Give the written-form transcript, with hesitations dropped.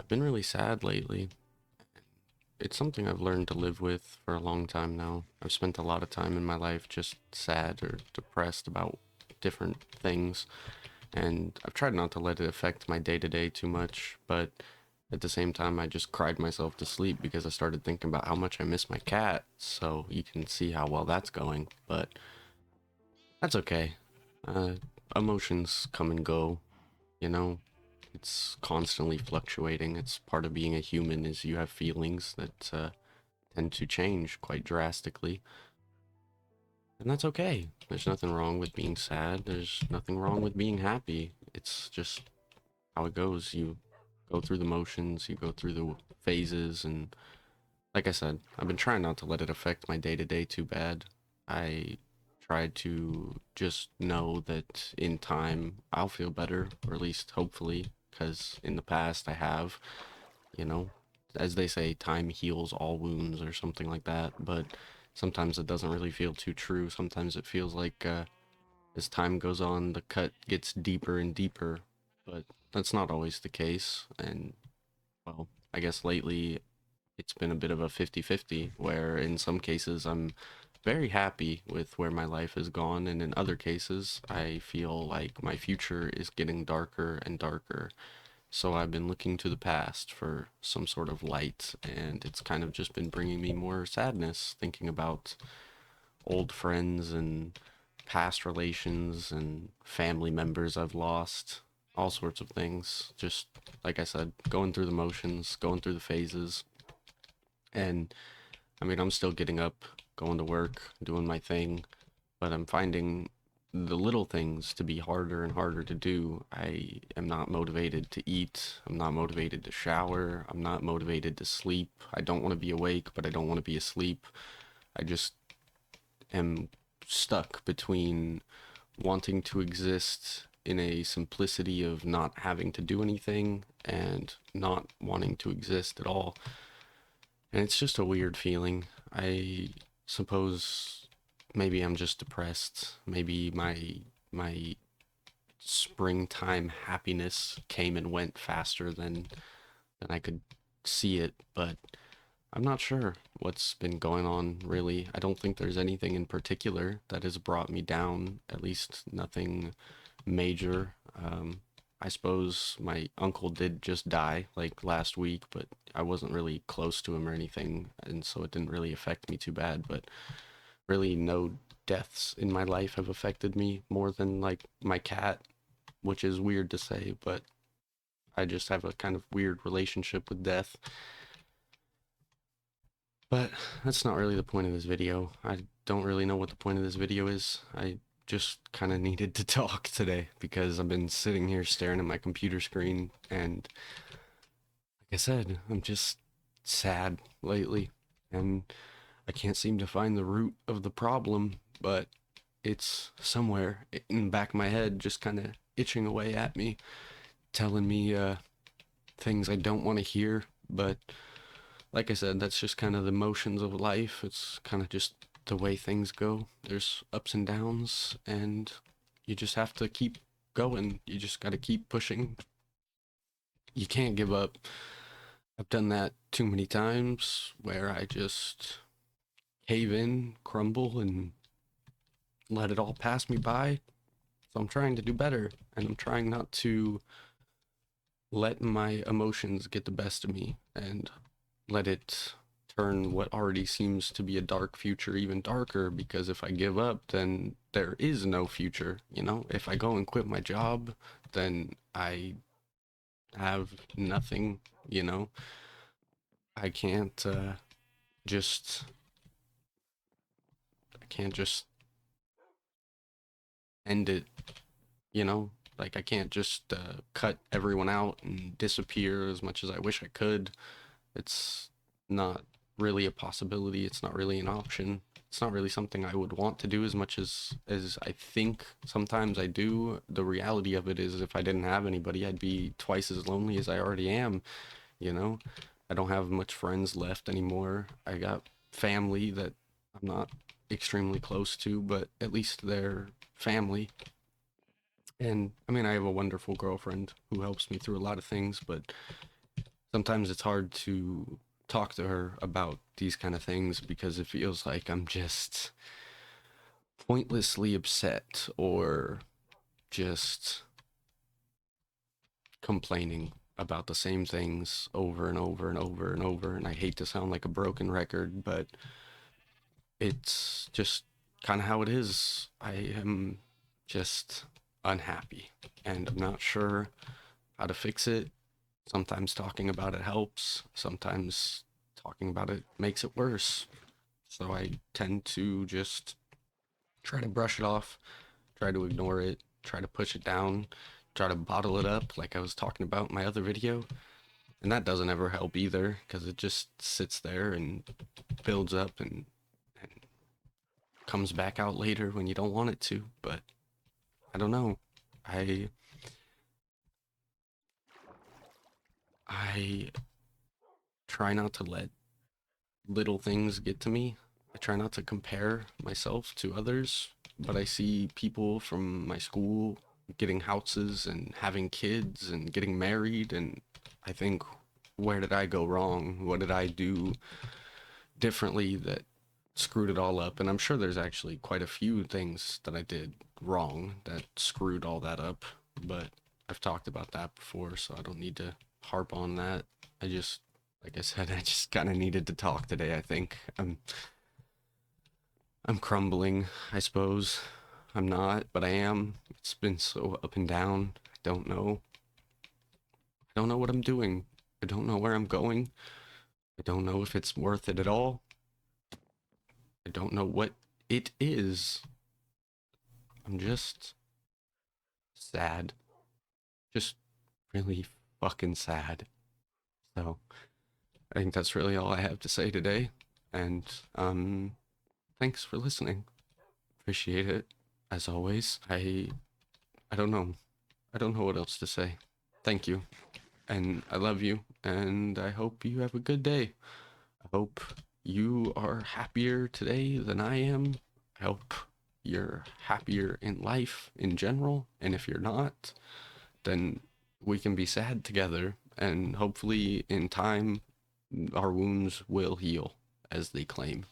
I've been really sad lately. It's something I've learned to live with for a long time now. I've spent a lot of time in my life just sad or depressed about different things, and I've tried not to let it affect my day to day too much, but at the same time, I just cried myself to sleep because I started thinking about how much I miss my cat, so you can see how well that's going, but that's okay. Uh, Emotions come and go, you know? It's constantly fluctuating. It's part of being a human is you have feelings that tend to change quite drastically. And that's okay. There's nothing wrong with being sad. There's nothing wrong with being happy. It's just how it goes. You go through the motions, you go through the phases, and like I said, I've been trying not to let it affect my day to day too bad. I tried to just know that in time I'll feel better, or at least hopefully, because in the past I have, you know, as they say, time heals all wounds or something like that, but sometimes it doesn't really feel too true. Sometimes it feels like as time goes on, the cut gets deeper and deeper, but that's not always the case. And, well, I guess lately it's been a bit of a 50-50, where in some cases I'm very happy with where my life has gone, and in other cases I feel like my future is getting darker and darker. So I've been looking to the past for some sort of light, and it's kind of just been bringing me more sadness, thinking about old friends and past relations and family members I've lost, all sorts of things. Just like I said, going through the motions, going through the phases. And I mean, I'm still getting up, going to work, doing my thing, but I'm finding the little things to be harder and harder to do. I am not motivated to eat. I'm not motivated to shower. I'm not motivated to sleep. I don't want to be awake, but I don't want to be asleep. I just am stuck between wanting to exist in a simplicity of not having to do anything and not wanting to exist at all. And it's just a weird feeling. I suppose maybe I'm just depressed. Maybe my springtime happiness came and went faster than I could see it, but I'm not sure what's been going on really. I don't think there's anything in particular that has brought me down, at least nothing major. I suppose my uncle did just die like last week, but I wasn't really close to him or anything, and so it didn't really affect me too bad. But really, no deaths in my life have affected me more than like my cat, which is weird to say, but I just have a kind of weird relationship with death. But that's not really the point of this video. I don't really know what the point of this video is. I just kind of needed to talk today because I've been sitting here staring at my computer screen, and like I said, I'm just sad lately, and I can't seem to find the root of the problem, but it's somewhere in the back of my head, just kind of itching away at me, telling me things I don't want to hear. But like I said, that's just kind of the motions of life. It's kind of just the way things go. There's ups and downs, and you just have to keep going. You just got to keep pushing. You can't give up. I've done that too many times where I just cave in, crumble, and let it all pass me by. So I'm trying to do better, and I'm trying not to let my emotions get the best of me and let it turn what already seems to be a dark future even darker, because if I give up, then there is no future, you know? If I go and quit my job, then I have nothing, you know? I can't just I can't just end it, you know? Like I can't just cut everyone out and disappear as much as I wish I could. It's not really a possibility. It's not really an option. It's not really something I would want to do as much as I think sometimes I do. The reality of it is if I didn't have anybody, I'd be twice as lonely as I already am, you know? I don't have much friends left anymore. I got family that I'm not extremely close to, but at least they're family. And I mean, I have a wonderful girlfriend who helps me through a lot of things, but sometimes it's hard to talk to her about these kind of things because it feels like I'm just pointlessly upset or just complaining about the same things over and over and over and over. And I hate to sound like a broken record, but it's just kind of how it is. I am just unhappy and I'm not sure how to fix it. Sometimes talking about it helps, sometimes talking about it makes it worse. So I tend to just try to brush it off, try to ignore it, try to push it down, try to bottle it up like I was talking about in my other video. And that doesn't ever help either because it just sits there and builds up and comes back out later when you don't want it to. But I don't know. I I try not to let little things get to me. I try not to compare myself to others, but I see people from my school getting houses and having kids and getting married, and I think, where did I go wrong? What did I do differently that screwed it all up? And I'm sure there's actually quite a few things that I did wrong that screwed all that up, but I've talked about that before, so I don't need to harp on that. I just, like I said, I just kind of needed to talk today. I think I'm crumbling, I suppose. I'm not, but I am. It's been so up and down. I don't know. I don't know what I'm doing. I don't know where I'm going. I don't know if it's worth it at all. I don't know what it is. I'm just sad. Just really fucking sad. So, I think that's really all I have to say today. And thanks for listening. Appreciate it as always. I don't know. I don't know what else to say. Thank you. And I love you and I hope you have a good day. I hope you are happier today than I am. I hope you're happier in life in general, and if you're not, then we can be sad together and hopefully in time our wounds will heal as they claim.